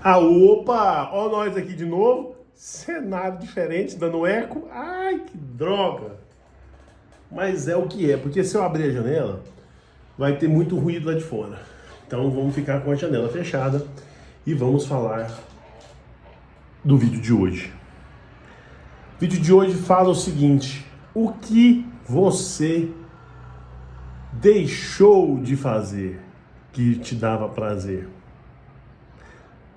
Ah, opa! Ó nós aqui de novo. Cenário diferente, dando eco. Ai, que droga! Mas é o que é, porque se eu abrir a janela, vai ter muito ruído lá de fora. Então vamos ficar com a janela fechada e vamos falar do vídeo de hoje. O vídeo de hoje fala o seguinte: o que você deixou de fazer que te dava prazer?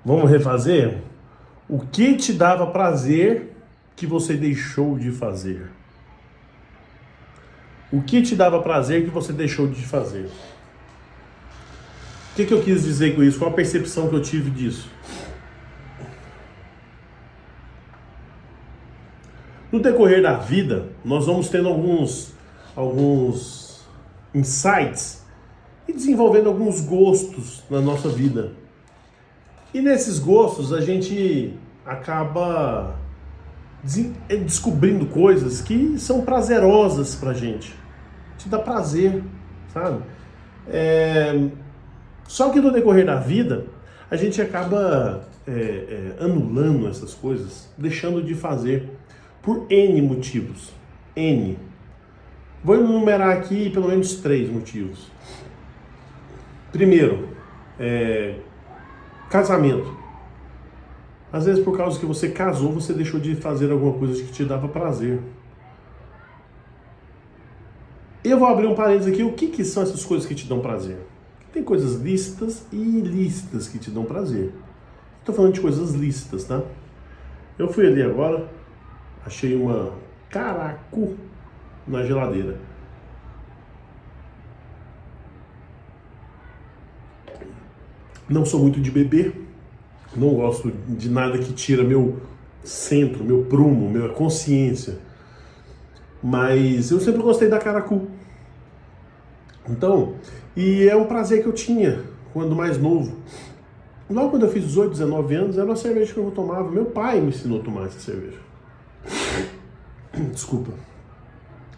Vamos refazer? O que te dava prazer que você deixou de fazer? O que te dava prazer que você deixou de fazer? O que eu quis dizer com isso? Qual a percepção que eu tive disso? No decorrer da vida, nós vamos tendo alguns insights e desenvolvendo alguns gostos na nossa vida. E nesses gostos a gente acaba descobrindo coisas que são prazerosas pra gente. Te dá prazer, sabe? Só que no decorrer da vida, a gente acaba anulando essas coisas, deixando de fazer por N motivos. N. Vou enumerar aqui pelo menos 3 motivos. Primeiro, casamento. Às vezes por causa que você casou, você deixou de fazer alguma coisa que te dava prazer. Eu vou abrir um parênteses aqui. O que são essas coisas que te dão prazer? Tem coisas lícitas e ilícitas que te dão prazer. Estou falando de coisas lícitas, tá? Eu fui ali agora, achei uma caracu na geladeira. Não sou muito de beber, não gosto de nada que tira meu centro, meu prumo, minha consciência. Mas eu sempre gostei da caracu. Então, e é um prazer que eu tinha quando mais novo. Logo quando eu fiz 18, 19 anos, era uma cerveja que eu tomava. Meu pai me ensinou a tomar essa cerveja. Desculpa.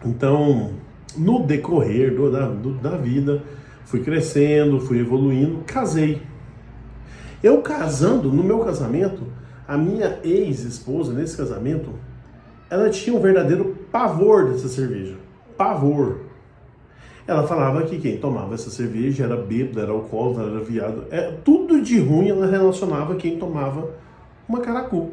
Então, no decorrer da vida, fui crescendo, fui evoluindo, casei. Eu casando, no meu casamento, a minha ex-esposa, nesse casamento, ela tinha um verdadeiro pavor dessa cerveja. Pavor. Ela falava que quem tomava essa cerveja era bêbado, era alcoólatra, era viado. Tudo de ruim ela relacionava quem tomava uma caracu.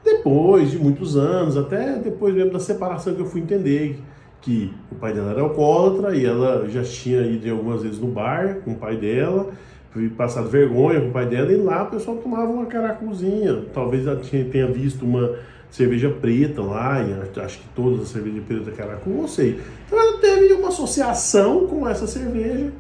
Depois de muitos anos, até depois mesmo da separação, que eu fui entender que o pai dela era alcoólatra e ela já tinha ido algumas vezes no bar com o pai dela, fui passado vergonha com o pai dela, e lá o pessoal tomava uma caracuzinha. Talvez ela tenha visto uma cerveja preta lá, e acho que todas as cervejas pretas caracu, não sei. Então ela teve uma associação com essa cerveja,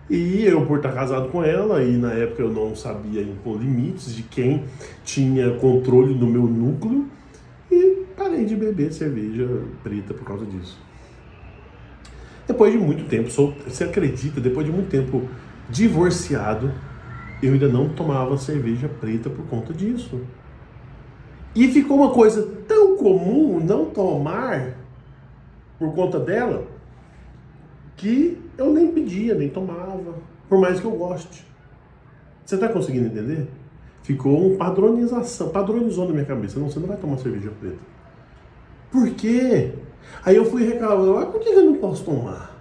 e eu, por estar casado com ela, e na época eu não sabia impor limites de quem tinha controle do meu núcleo, e parei de beber cerveja preta por causa disso. Depois de muito tempo, você acredita, depois de muito tempo divorciado, eu ainda não tomava cerveja preta por conta disso. E ficou uma coisa tão comum não tomar por conta dela, que eu nem pedia, nem tomava, por mais que eu goste. Você está conseguindo entender? Ficou uma padronizou na minha cabeça. Não, você não vai tomar cerveja preta. Por quê? Aí eu fui reclamar, por que eu não posso tomar?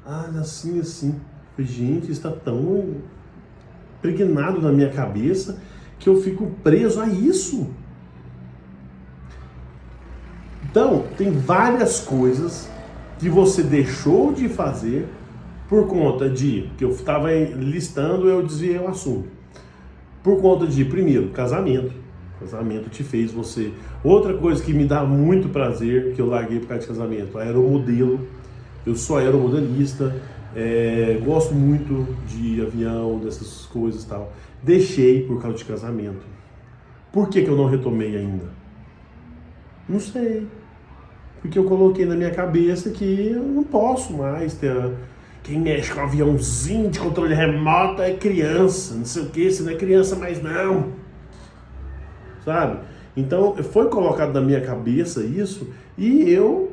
Ah, assim. Gente, está tão impregnado na minha cabeça que eu fico preso a isso. Então, tem várias coisas que você deixou de fazer por conta de, que eu estava listando, eu desviei o assunto. Por conta de, primeiro, casamento. Casamento te fez você... Outra coisa que me dá muito prazer, que eu larguei por causa de casamento, aeromodelo. Eu sou aeromodelista, gosto muito de avião, dessas coisas e tal. Deixei por causa de casamento. Por que eu não retomei ainda? Não sei. Porque eu coloquei na minha cabeça que eu não posso mais ter... Quem mexe com um aviãozinho de controle remoto é criança, não sei o que, você não é criança mais não. Sabe? Então, foi colocado na minha cabeça isso, e eu...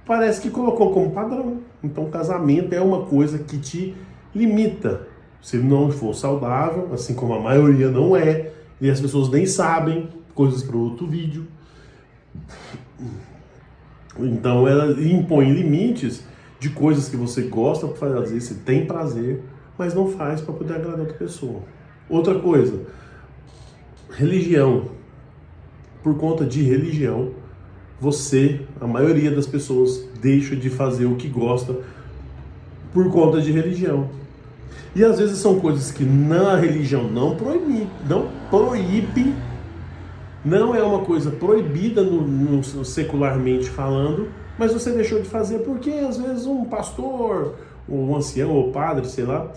Parece que colocou como padrão. Então, casamento é uma coisa que te limita. Se não for saudável, assim como a maioria não é, e as pessoas nem sabem, coisas para outro vídeo. Então ela impõe limites de coisas que você gosta para fazer, você tem prazer, mas não faz para poder agradar outra pessoa. Outra coisa, religião. Por conta de religião, a maioria das pessoas deixa de fazer o que gosta por conta de religião. E às vezes são coisas que na religião não proíbe, não é uma coisa proibida no secularmente falando, mas você deixou de fazer porque às vezes um pastor, ou um ancião, ou padre, sei lá,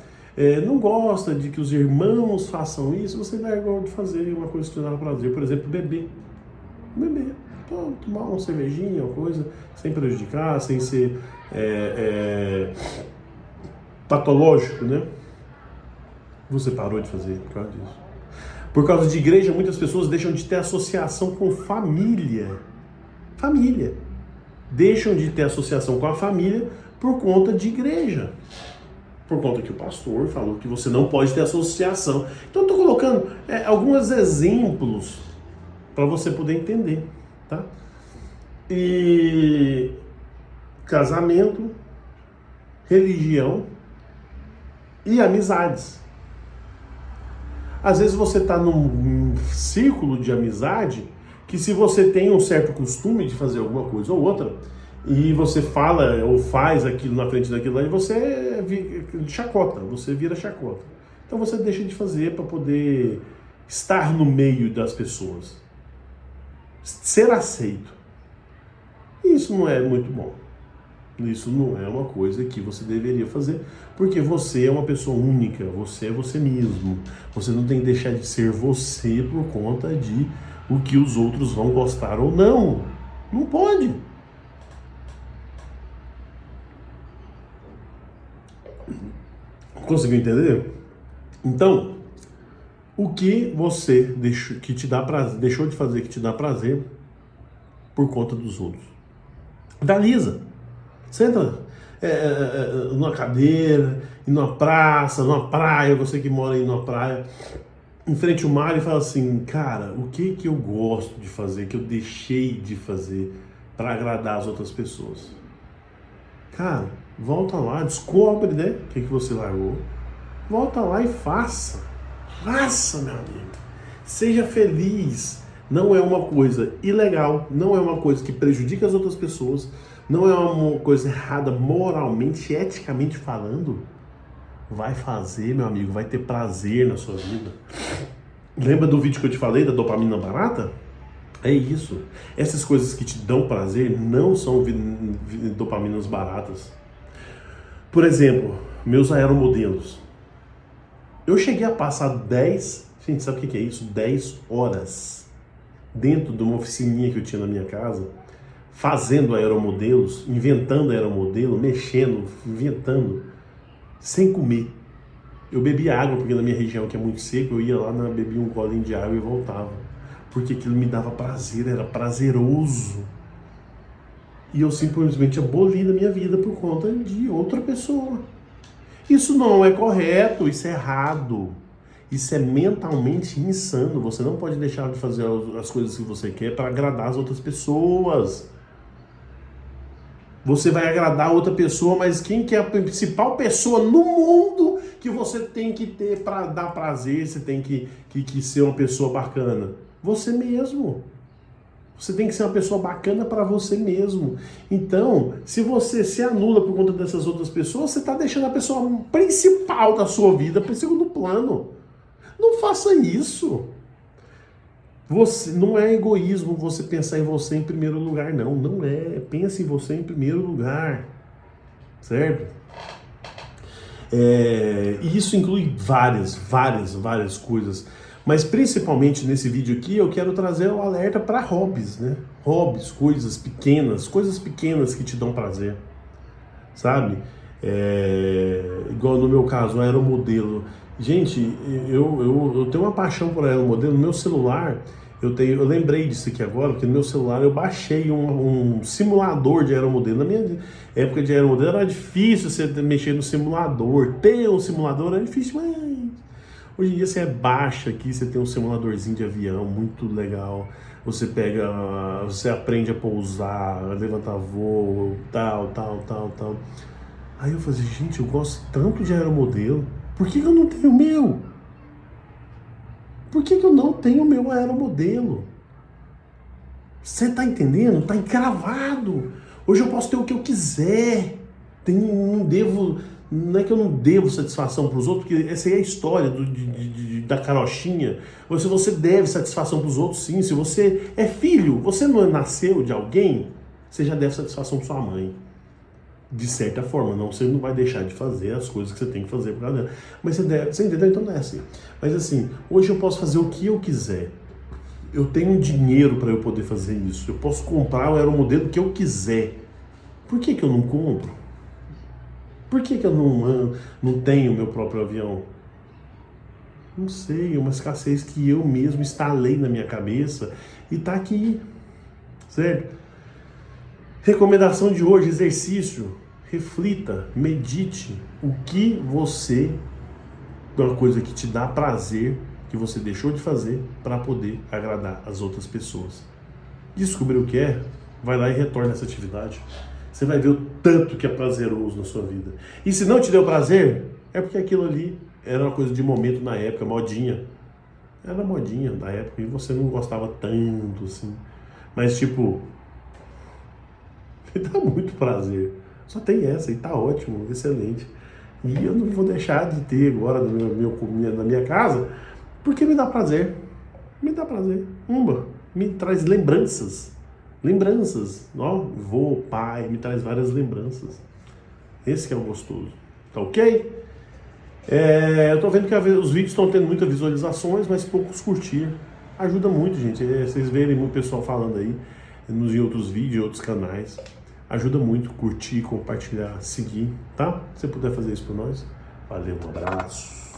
não gosta de que os irmãos façam isso, você largou de fazer uma coisa que te dá prazer, por exemplo, beber. Tomar uma cervejinha, uma coisa, sem prejudicar, sem ser patológico, né? Você parou de fazer por causa disso. Por causa de igreja, muitas pessoas deixam de ter associação com família. Deixam de ter associação com a família por conta de igreja. Por conta que o pastor falou que você não pode ter associação. Então eu estou colocando alguns exemplos para você poder entender, tá? E casamento, religião e amizades. Às vezes você está num círculo de amizade que, se você tem um certo costume de fazer alguma coisa ou outra, e você fala ou faz aquilo na frente daquilo lá, e você vira chacota. Então você deixa de fazer para poder estar no meio das pessoas, ser aceito. Isso não é muito bom. Isso não é uma coisa que você deveria fazer, porque você é uma pessoa única, você é você mesmo. Você não tem que deixar de ser você por conta de o que os outros vão gostar ou não. Não pode. Conseguiu entender? Então, o que você deixou de fazer que te dá prazer por conta dos outros? Da Lisa. Senta numa cadeira, numa praça, numa praia, você que mora aí numa praia, em frente ao mar, e fala assim: cara, o que eu gosto de fazer, que eu deixei de fazer para agradar as outras pessoas? Cara, volta lá, descobre, né, o que você largou. Volta lá e faça. Faça, meu amigo. Seja feliz. Não é uma coisa ilegal, não é uma coisa que prejudica as outras pessoas, não é uma coisa errada moralmente, eticamente falando. Vai fazer, meu amigo, vai ter prazer na sua vida. Lembra do vídeo que eu te falei da dopamina barata? É isso. Essas coisas que te dão prazer não são dopaminas baratas. Por exemplo, meus aeromodelos. Eu cheguei a passar 10, gente, sabe o que é isso? 10 horas dentro de uma oficininha que eu tinha na minha casa, fazendo aeromodelos, inventando aeromodelo, mexendo, inventando, sem comer. Eu bebia água, porque na minha região, que é muito seco, eu ia lá, bebia um golinho de água e voltava. Porque aquilo me dava prazer, era prazeroso. E eu simplesmente aboli da minha vida por conta de outra pessoa. Isso não é correto, isso é errado. Isso é mentalmente insano. Você não pode deixar de fazer as coisas que você quer para agradar as outras pessoas. Você vai agradar outra pessoa, mas quem que é a principal pessoa no mundo que você tem que ter para dar prazer, você tem que ser uma pessoa bacana? Você mesmo. Você tem que ser uma pessoa bacana para você mesmo. Então, se você se anula por conta dessas outras pessoas, você está deixando a pessoa principal da sua vida para o segundo plano. Não faça isso. Você, não é egoísmo você pensar em você em primeiro lugar, não. Não é. Pense em você em primeiro lugar. Certo? E isso inclui várias coisas. Mas principalmente nesse vídeo aqui eu quero trazer o alerta para hobbies, né? Hobbies, coisas pequenas que te dão prazer. Sabe? Igual no meu caso, um aeromodelo. Gente, eu tenho uma paixão por aeromodelo. No meu celular, Eu lembrei disso aqui agora, porque no meu celular eu baixei um simulador de aeromodelo. Na minha época de aeromodelo era difícil você mexer no simulador. Ter um simulador era difícil, mas hoje em dia você baixa aqui, você tem um simuladorzinho de avião muito legal. Você pega, você aprende a pousar, a levantar voo, tal. Aí eu falei, gente, eu gosto tanto de aeromodelo, por que eu não tenho o meu? Por que eu não tenho o meu aeromodelo? Você tá entendendo? Tá encravado. Hoje eu posso ter o que eu quiser. Não é que eu não devo satisfação para os outros, porque essa aí é a história da carochinha. Ou se você deve satisfação para os outros, sim. Se você é filho, você não nasceu de alguém, você já deve satisfação para sua mãe. De certa forma, não, você não vai deixar de fazer as coisas que você tem que fazer para ela. Mas você entendeu? Então não é assim. Mas assim, hoje eu posso fazer o que eu quiser. Eu tenho dinheiro para eu poder fazer isso. Eu posso comprar o aeromodelo que eu quiser. Por que eu não compro? Por que eu não tenho meu próprio avião? Não sei, é uma escassez que eu mesmo instalei na minha cabeça e tá aqui, certo? Recomendação de hoje, exercício. Reflita, medite o que você, uma coisa que te dá prazer, que você deixou de fazer para poder agradar as outras pessoas. Descobriu o que é? Vai lá e retorna essa atividade. Você vai ver o tanto que é prazeroso na sua vida. E se não te deu prazer, é porque aquilo ali era uma coisa de momento na época, modinha. Era modinha da época e você não gostava tanto assim. Mas tipo, dá muito prazer. Só tem essa e tá ótimo, excelente. E eu não vou deixar de ter agora na minha casa, porque me dá prazer. Me dá prazer. Me traz lembranças. Lembranças. Ó, vô, pai, me traz várias lembranças. Esse que é o gostoso. Tá ok? Eu tô vendo que os vídeos estão tendo muitas visualizações, mas poucos curtir. Ajuda muito, gente. Vocês verem muito pessoal falando aí nos outros vídeos, outros canais. Ajuda muito curtir, compartilhar, seguir, tá? Se você puder fazer isso por nós, valeu, um abraço.